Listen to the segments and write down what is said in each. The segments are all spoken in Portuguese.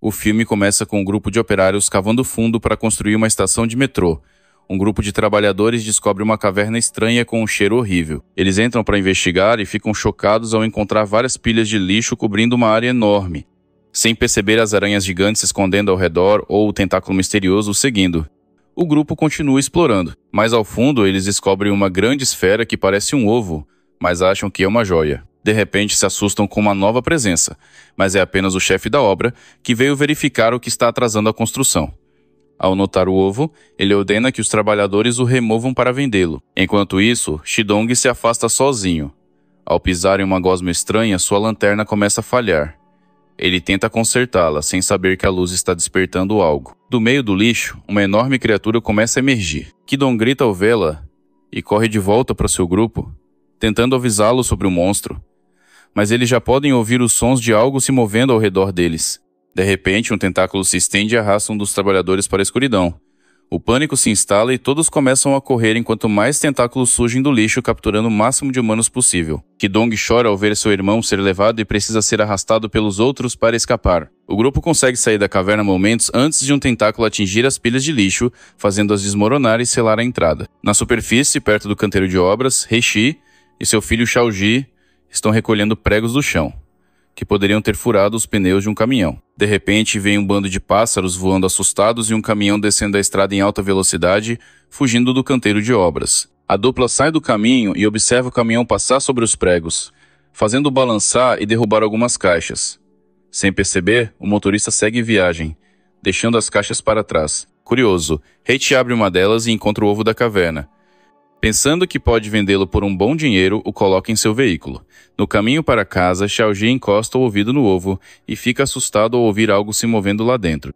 O filme começa com um grupo de operários cavando fundo para construir uma estação de metrô. Um grupo de trabalhadores descobre uma caverna estranha com um cheiro horrível. Eles entram para investigar e ficam chocados ao encontrar várias pilhas de lixo cobrindo uma área enorme, sem perceber as aranhas gigantes se escondendo ao redor ou o tentáculo misterioso o seguindo. O grupo continua explorando. Mais ao fundo, eles descobrem uma grande esfera que parece um ovo, mas acham que é uma joia. De repente, se assustam com uma nova presença, mas é apenas o chefe da obra que veio verificar o que está atrasando a construção. Ao notar o ovo, ele ordena que os trabalhadores o removam para vendê-lo. Enquanto isso, Shidong se afasta sozinho. Ao pisar em uma gosma estranha, sua lanterna começa a falhar. Ele tenta consertá-la, sem saber que a luz está despertando algo. Do meio do lixo, uma enorme criatura começa a emergir. Kidon grita ao vê-la e corre de volta para seu grupo, tentando avisá-lo sobre o monstro. Mas eles já podem ouvir os sons de algo se movendo ao redor deles. De repente, um tentáculo se estende e arrasta um dos trabalhadores para a escuridão. O pânico se instala e todos começam a correr enquanto mais tentáculos surgem do lixo, capturando o máximo de humanos possível. Kidong chora ao ver seu irmão ser levado e precisa ser arrastado pelos outros para escapar. O grupo consegue sair da caverna momentos antes de um tentáculo atingir as pilhas de lixo, fazendo-as desmoronar e selar a entrada. Na superfície, perto do canteiro de obras, Heishi e seu filho Xiaoji estão recolhendo pregos do chão, que poderiam ter furado os pneus de um caminhão. De repente, vem um bando de pássaros voando assustados e um caminhão descendo a estrada em alta velocidade, fugindo do canteiro de obras. A dupla sai do caminho e observa o caminhão passar sobre os pregos, fazendo-o balançar e derrubar algumas caixas. Sem perceber, o motorista segue viagem, deixando as caixas para trás. Curioso, Heiichi abre uma delas e encontra o ovo da caverna. Pensando que pode vendê-lo por um bom dinheiro, o coloca em seu veículo. No caminho para casa, Xiaoji encosta o ouvido no ovo e fica assustado ao ouvir algo se movendo lá dentro.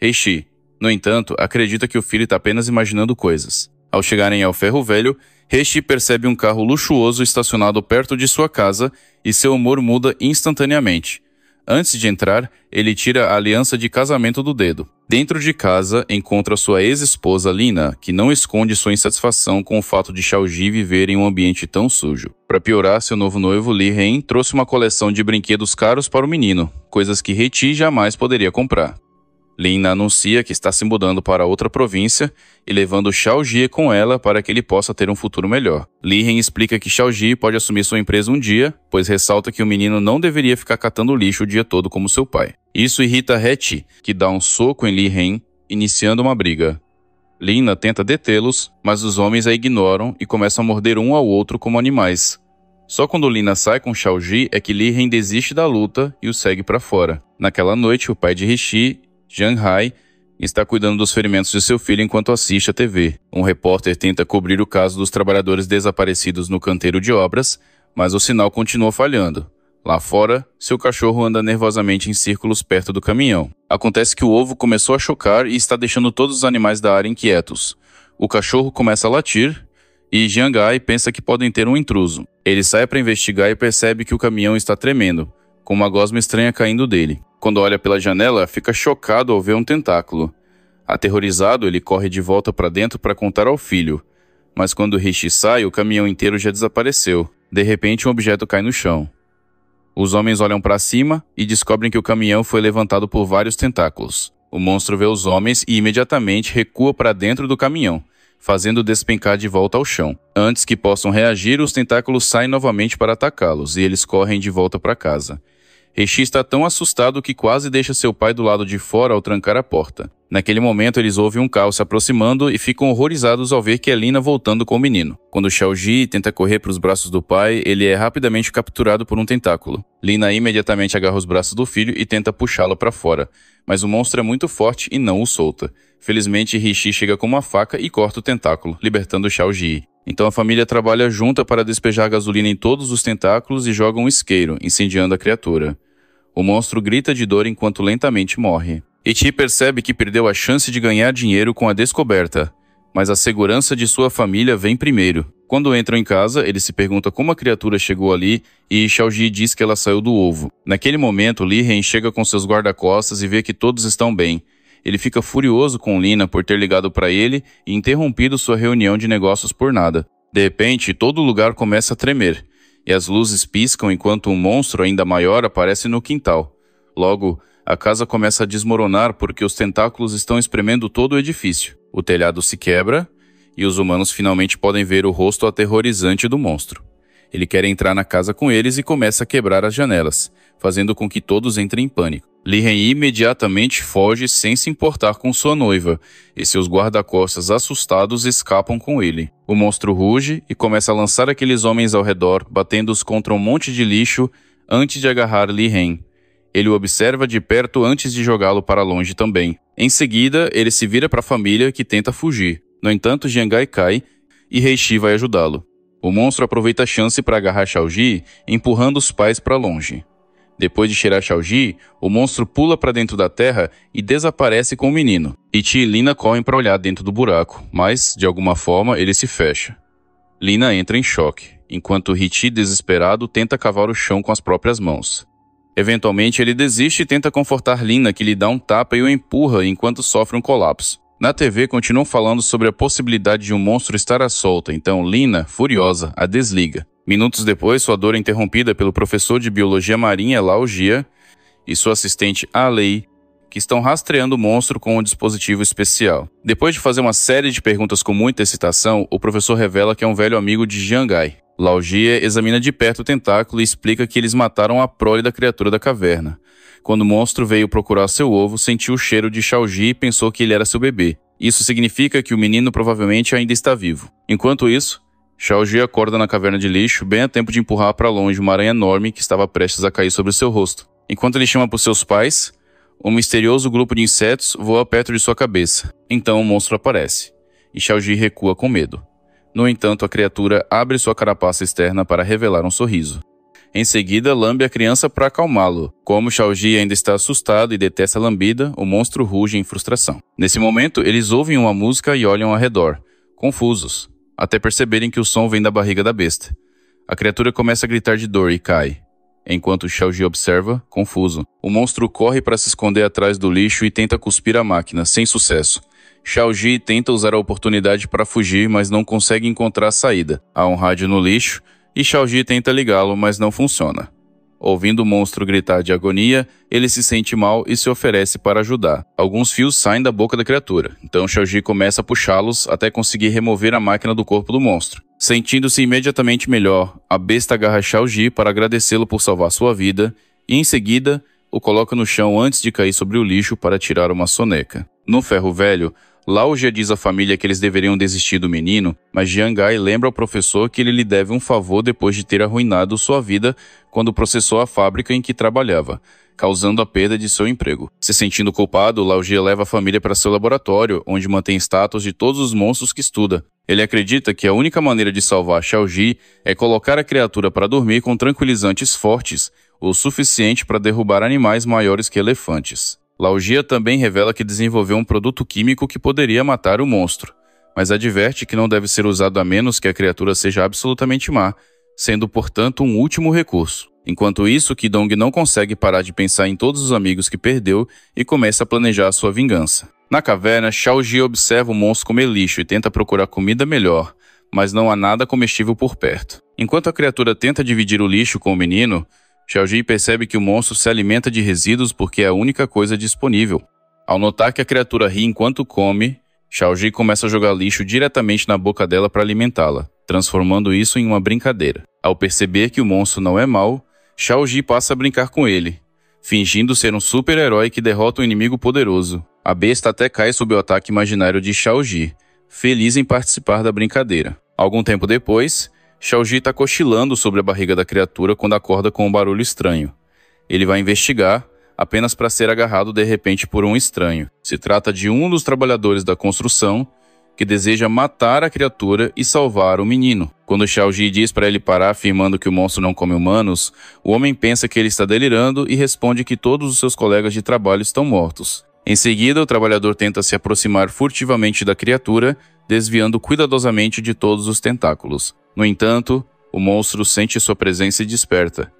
Heiichi, no entanto, acredita que o filho está apenas imaginando coisas. Ao chegarem ao ferro velho, Heiichi percebe um carro luxuoso estacionado perto de sua casa e seu humor muda instantaneamente. Antes de entrar, ele tira a aliança de casamento do dedo. Dentro de casa, encontra sua ex-esposa Lina, que não esconde sua insatisfação com o fato de Xiaoji viver em um ambiente tão sujo. Para piorar, seu novo noivo Li Ren trouxe uma coleção de brinquedos caros para o menino, coisas que Heiichi jamais poderia comprar. Lina anuncia que está se mudando para outra província e levando Xiaoji com ela para que ele possa ter um futuro melhor. Li Ren explica que Xiaoji pode assumir sua empresa um dia, pois ressalta que o menino não deveria ficar catando lixo o dia todo como seu pai. Isso irrita Heiichi, que dá um soco em Li Ren, iniciando uma briga. Lina tenta detê-los, mas os homens a ignoram e começam a morder um ao outro como animais. Só quando Lina sai com Xiaoji é que Li Ren desiste da luta e o segue para fora. Naquela noite, o pai de Heiichi, Jiang Hai, está cuidando dos ferimentos de seu filho enquanto assiste a TV. Um repórter tenta cobrir o caso dos trabalhadores desaparecidos no canteiro de obras, mas o sinal continua falhando. Lá fora, seu cachorro anda nervosamente em círculos perto do caminhão. Acontece que o ovo começou a chocar e está deixando todos os animais da área inquietos. O cachorro começa a latir e Jiang Hai pensa que podem ter um intruso. Ele sai para investigar e percebe que o caminhão está tremendo, com uma gosma estranha caindo dele. Quando olha pela janela, fica chocado ao ver um tentáculo. Aterrorizado, ele corre de volta para dentro para contar ao filho. Mas quando Heiichi sai, o caminhão inteiro já desapareceu. De repente, um objeto cai no chão. Os homens olham para cima e descobrem que o caminhão foi levantado por vários tentáculos. O monstro vê os homens e imediatamente recua para dentro do caminhão, fazendo despencar de volta ao chão. Antes que possam reagir, os tentáculos saem novamente para atacá-los e eles correm de volta para casa. Heiichi está tão assustado que quase deixa seu pai do lado de fora ao trancar a porta. Naquele momento, eles ouvem um carro se aproximando e ficam horrorizados ao ver que é Lina voltando com o menino. Quando Xiaoji tenta correr para os braços do pai, ele é rapidamente capturado por um tentáculo. Lina imediatamente agarra os braços do filho e tenta puxá-lo para fora, mas o monstro é muito forte e não o solta. Felizmente, Heiichi chega com uma faca e corta o tentáculo, libertando Xiaoji. Então a família trabalha junta para despejar gasolina em todos os tentáculos e joga um isqueiro, incendiando a criatura. O monstro grita de dor enquanto lentamente morre. Heiichi percebe que perdeu a chance de ganhar dinheiro com a descoberta, mas a segurança de sua família vem primeiro. Quando entram em casa, ele se pergunta como a criatura chegou ali e Xiaoji diz que ela saiu do ovo. Naquele momento, Li Ren chega com seus guarda-costas e vê que todos estão bem. Ele fica furioso com Lina por ter ligado para ele e interrompido sua reunião de negócios por nada. De repente, todo o lugar começa a tremer, e as luzes piscam enquanto um monstro ainda maior aparece no quintal. Logo, A casa começa a desmoronar porque os tentáculos estão espremendo todo o edifício. O telhado se quebra e os humanos finalmente podem ver o rosto aterrorizante do monstro. Ele quer entrar na casa com eles e começa a quebrar as janelas, fazendo com que todos entrem em pânico. Li-Heng imediatamente foge sem se importar com sua noiva, e seus guarda-costas assustados escapam com ele. O monstro ruge e começa a lançar aqueles homens ao redor, batendo-os contra um monte de lixo antes de agarrar Li-Heng. Ele o observa de perto antes de jogá-lo para longe também. Em seguida, ele se vira para a família que tenta fugir. No entanto, Jiang Gai cai e Heishi vai ajudá-lo. O monstro aproveita a chance para agarrar Xiaoji, empurrando os pais para longe. Depois de cheirar Xiaoji, o monstro pula para dentro da terra e desaparece com o menino. Ichi e Lina correm para olhar dentro do buraco, mas, de alguma forma, ele se fecha. Lina entra em choque, enquanto Ichi, desesperado, tenta cavar o chão com as próprias mãos. Eventualmente, ele desiste e tenta confortar Lina, que lhe dá um tapa e o empurra enquanto sofre um colapso. Na TV, continuam falando sobre a possibilidade de um monstro estar à solta, então Lina, furiosa, a desliga. Minutos depois, sua dor é interrompida pelo professor de biologia marinha Lao Jia e sua assistente A Lei, que estão rastreando o monstro com um dispositivo especial. Depois de fazer uma série de perguntas com muita excitação, o professor revela que é um velho amigo de Jiang Gai. Lao Jia examina de perto o tentáculo e explica que eles mataram a prole da criatura da caverna. Quando o monstro veio procurar seu ovo, sentiu o cheiro de Xiaoji e pensou que ele era seu bebê. Isso significa que o menino provavelmente ainda está vivo. Enquanto isso, Xiaoji acorda na caverna de lixo bem a tempo de empurrar para longe uma aranha enorme que estava prestes a cair sobre seu rosto. Enquanto ele chama por seus pais, um misterioso grupo de insetos voa perto de sua cabeça. Então o monstro aparece, e Xiaoji recua com medo. No entanto, a criatura abre sua carapaça externa para revelar um sorriso. Em seguida, lambe a criança para acalmá-lo. Como Xiaoji ainda está assustado e detesta a lambida, o monstro ruge em frustração. Nesse momento, eles ouvem uma música e olham ao redor, confusos, até perceberem que o som vem da barriga da besta. A criatura começa a gritar de dor e cai. Enquanto Xiaoji observa, confuso, o monstro corre para se esconder atrás do lixo e tenta cuspir a máquina, sem sucesso. Xiaoji tenta usar a oportunidade para fugir, mas não consegue encontrar a saída. Há um rádio no lixo, e Xiaoji tenta ligá-lo, mas não funciona. Ouvindo o monstro gritar de agonia, ele se sente mal e se oferece para ajudar. Alguns fios saem da boca da criatura, então Xiaoji começa a puxá-los até conseguir remover a máquina do corpo do monstro. Sentindo-se imediatamente melhor, a besta agarra Xiaoji para agradecê-lo por salvar sua vida e, em seguida, o coloca no chão antes de cair sobre o lixo para tirar uma soneca. No ferro velho, Lao Jia diz à família que eles deveriam desistir do menino, mas Jiang Gai lembra ao professor que ele lhe deve um favor depois de ter arruinado sua vida quando processou a fábrica em que trabalhava, causando a perda de seu emprego. Se sentindo culpado, Lao Jia leva a família para seu laboratório, onde mantém estátuas de todos os monstros que estuda. Ele acredita que a única maneira de salvar Xiaoji é colocar a criatura para dormir com tranquilizantes fortes, o suficiente para derrubar animais maiores que elefantes. Lao Jia também revela que desenvolveu um produto químico que poderia matar o monstro, mas adverte que não deve ser usado a menos que a criatura seja absolutamente má, sendo, portanto, um último recurso. Enquanto isso, Qidong não consegue parar de pensar em todos os amigos que perdeu e começa a planejar sua vingança. Na caverna, Xiaoji observa o monstro comer lixo e tenta procurar comida melhor, mas não há nada comestível por perto. Enquanto a criatura tenta dividir o lixo com o menino, Xiaoji percebe que o monstro se alimenta de resíduos porque é a única coisa disponível. Ao notar que a criatura ri enquanto come, Xiaoji começa a jogar lixo diretamente na boca dela para alimentá-la, transformando isso em uma brincadeira. Ao perceber que o monstro não é mau, Xiaoji passa a brincar com ele, fingindo ser um super-herói que derrota um inimigo poderoso. A besta até cai sob o ataque imaginário de Xiaoji, feliz em participar da brincadeira. Algum tempo depois, Xiaoji está cochilando sobre a barriga da criatura quando acorda com um barulho estranho. Ele vai investigar, apenas para ser agarrado de repente por um estranho. Se trata de um dos trabalhadores da construção que deseja matar a criatura e salvar o menino. Quando Xiaoji diz para ele parar afirmando que o monstro não come humanos, o homem pensa que ele está delirando e responde que todos os seus colegas de trabalho estão mortos. Em seguida, o trabalhador tenta se aproximar furtivamente da criatura, desviando cuidadosamente de todos os tentáculos. No entanto, o monstro sente sua presença e desperta,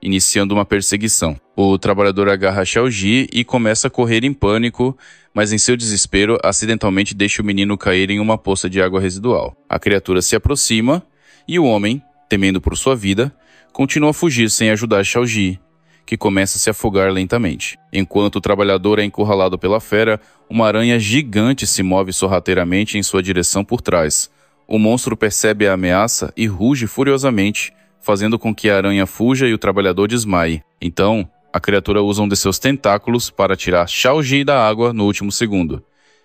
iniciando uma perseguição. O trabalhador agarra Xiaoji e começa a correr em pânico, mas em seu desespero, acidentalmente deixa o menino cair em uma poça de água residual. A criatura se aproxima e o homem, temendo por sua vida, continua a fugir sem ajudar Xiaoji, que começa a se afogar lentamente. Enquanto o trabalhador é encurralado pela fera, uma aranha gigante se move sorrateiramente em sua direção por trás. O monstro percebe a ameaça e ruge furiosamente, fazendo com que a aranha fuja e o trabalhador desmaie. Então, a criatura usa um de seus tentáculos para tirar Xiaoji da água no último segundo.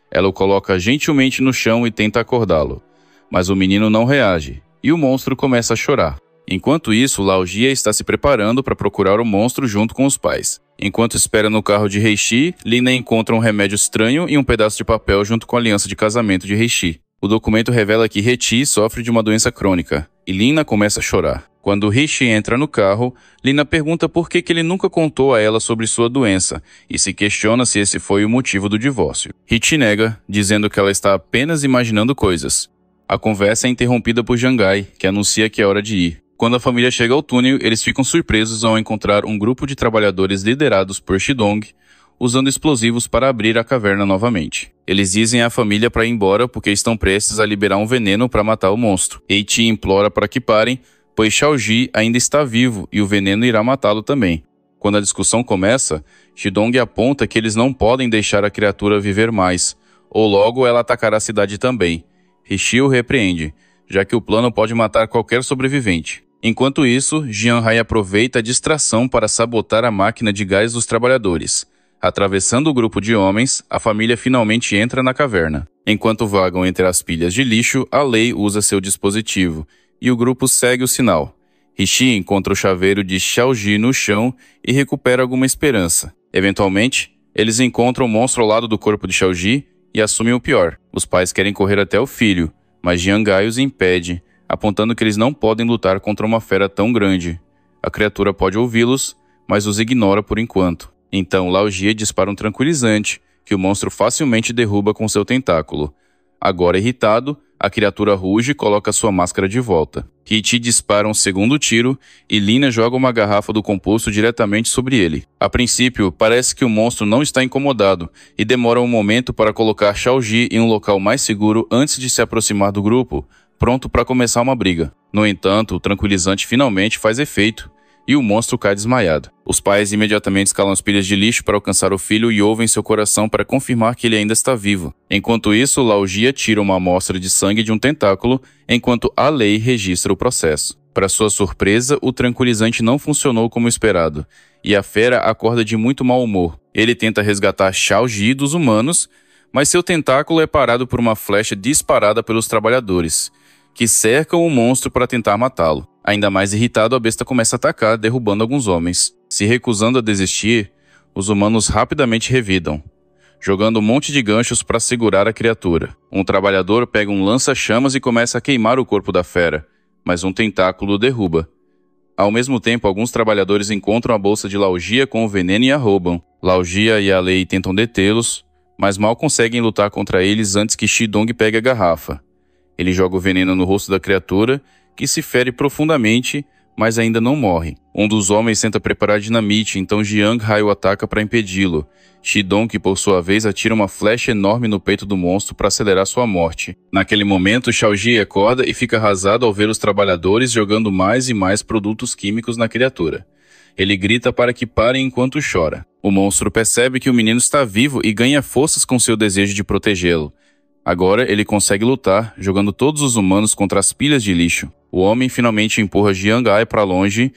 Ela o coloca gentilmente no chão e tenta acordá-lo. Mas o menino não reage, e o monstro começa a chorar. Enquanto isso, Laojia está se preparando para procurar o monstro junto com os pais. Enquanto espera no carro de Heishi, Lina encontra um remédio estranho e um pedaço de papel junto com a aliança de casamento de Heishi. O documento revela que Heishi sofre de uma doença crônica, e Lina começa a chorar. Quando Heishi entra no carro, Lina pergunta por que ele nunca contou a ela sobre sua doença, e se questiona se esse foi o motivo do divórcio. Heishi nega, dizendo que ela está apenas imaginando coisas. A conversa é interrompida por Jangai, que anuncia que é hora de ir. Quando a família chega ao túnel, eles ficam surpresos ao encontrar um grupo de trabalhadores liderados por Shidong, usando explosivos para abrir a caverna novamente. Eles dizem à família para ir embora porque estão prestes a liberar um veneno para matar o monstro. Eiichi implora para que parem, pois Xiaoji ainda está vivo e o veneno irá matá-lo também. Quando a discussão começa, Shidong aponta que eles não podem deixar a criatura viver mais, ou logo ela atacará a cidade também. Heishi o repreende, já que o plano pode matar qualquer sobrevivente. Enquanto isso, Jianhai aproveita a distração para sabotar a máquina de gás dos trabalhadores. Atravessando o grupo de homens, a família finalmente entra na caverna. Enquanto vagam entre as pilhas de lixo, a Lei usa seu dispositivo, e o grupo segue o sinal. Heishi encontra o chaveiro de Xiaoji no chão e recupera alguma esperança. Eventualmente, eles encontram o monstro ao lado do corpo de Xiaoji e assumem o pior. Os pais querem correr até o filho, mas Jiangai os impede, apontando que eles não podem lutar contra uma fera tão grande. A criatura pode ouvi-los, mas os ignora por enquanto. Então Laojia dispara um tranquilizante, que o monstro facilmente derruba com seu tentáculo. Agora irritado, a criatura ruge e coloca sua máscara de volta. Heiichi dispara um segundo tiro e Lina joga uma garrafa do composto diretamente sobre ele. A princípio, parece que o monstro não está incomodado e demora um momento para colocar Xiaoji em um local mais seguro antes de se aproximar do grupo, pronto para começar uma briga. No entanto, o tranquilizante finalmente faz efeito e o monstro cai desmaiado. Os pais imediatamente escalam as pilhas de lixo para alcançar o filho e ouvem seu coração para confirmar que ele ainda está vivo. Enquanto isso, Laojia tira uma amostra de sangue de um tentáculo, enquanto a Lei registra o processo. Para sua surpresa, o tranquilizante não funcionou como esperado, e a fera acorda de muito mau humor. Ele tenta resgatar Xiaoji dos humanos, mas seu tentáculo é parado por uma flecha disparada pelos trabalhadores, que cercam o monstro para tentar matá-lo. Ainda mais irritado, a besta começa a atacar, derrubando alguns homens. Se recusando a desistir, os humanos rapidamente revidam, jogando um monte de ganchos para segurar a criatura. Um trabalhador pega um lança-chamas e começa a queimar o corpo da fera, mas um tentáculo o derruba. Ao mesmo tempo, alguns trabalhadores encontram a bolsa de Laojia com o veneno e a roubam. Laojia e a Lei tentam detê-los, mas mal conseguem lutar contra eles antes que Shidong pegue a garrafa. Ele joga o veneno no rosto da criatura, que se fere profundamente, mas ainda não morre. Um dos homens tenta preparar dinamite, então Jianghai o ataca para impedi-lo. Shidong, por sua vez, atira uma flecha enorme no peito do monstro para acelerar sua morte. Naquele momento, Xiaoji acorda e fica arrasado ao ver os trabalhadores jogando mais e mais produtos químicos na criatura. Ele grita para que parem enquanto chora. O monstro percebe que o menino está vivo e ganha forças com seu desejo de protegê-lo. Agora ele consegue lutar, jogando todos os humanos contra as pilhas de lixo. O homem finalmente empurra Jianghai para longe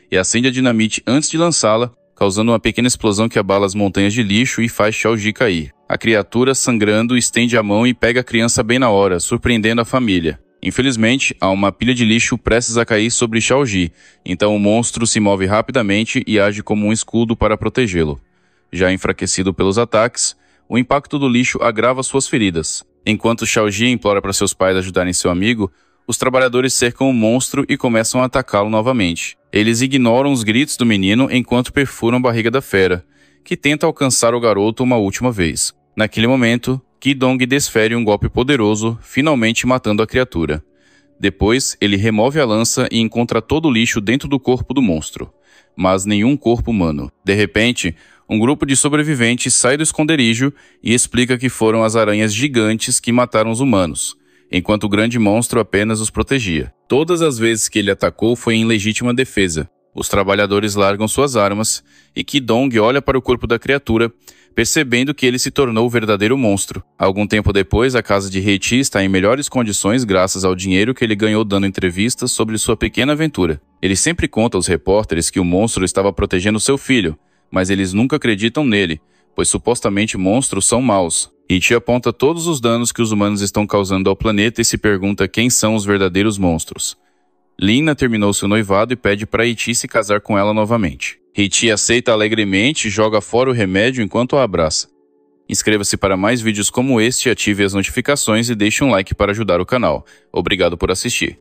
e acende a dinamite antes de lançá-la, causando uma pequena explosão que abala as montanhas de lixo e faz Xiaoji cair. A criatura, sangrando, estende a mão e pega a criança bem na hora, surpreendendo a família. Infelizmente, há uma pilha de lixo prestes a cair sobre Xiaoji, então o monstro se move rapidamente e age como um escudo para protegê-lo. Já enfraquecido pelos ataques, o impacto do lixo agrava suas feridas. Enquanto Xiaoji implora para seus pais ajudarem seu amigo, os trabalhadores cercam o monstro e começam a atacá-lo novamente. Eles ignoram os gritos do menino enquanto perfuram a barriga da fera, que tenta alcançar o garoto uma última vez. Naquele momento, Qidong desfere um golpe poderoso, finalmente matando a criatura. Depois, ele remove a lança e encontra todo o lixo dentro do corpo do monstro, mas nenhum corpo humano. De repente, um grupo de sobreviventes sai do esconderijo e explica que foram as aranhas gigantes que mataram os humanos, enquanto o grande monstro apenas os protegia. Todas as vezes que ele atacou foi em legítima defesa. Os trabalhadores largam suas armas e Ki-dong olha para o corpo da criatura, percebendo que ele se tornou o verdadeiro monstro. Algum tempo depois, a casa de Hei-chi está em melhores condições graças ao dinheiro que ele ganhou dando entrevistas sobre sua pequena aventura. Ele sempre conta aos repórteres que o monstro estava protegendo seu filho, mas eles nunca acreditam nele, pois supostamente monstros são maus. Hei-chi aponta todos os danos que os humanos estão causando ao planeta e se pergunta quem são os verdadeiros monstros. Lina terminou seu noivado e pede para Hei-chi se casar com ela novamente. Hei-chi aceita alegremente e joga fora o remédio enquanto a abraça. Inscreva-se para mais vídeos como este, ative as notificações e deixe um like para ajudar o canal. Obrigado por assistir.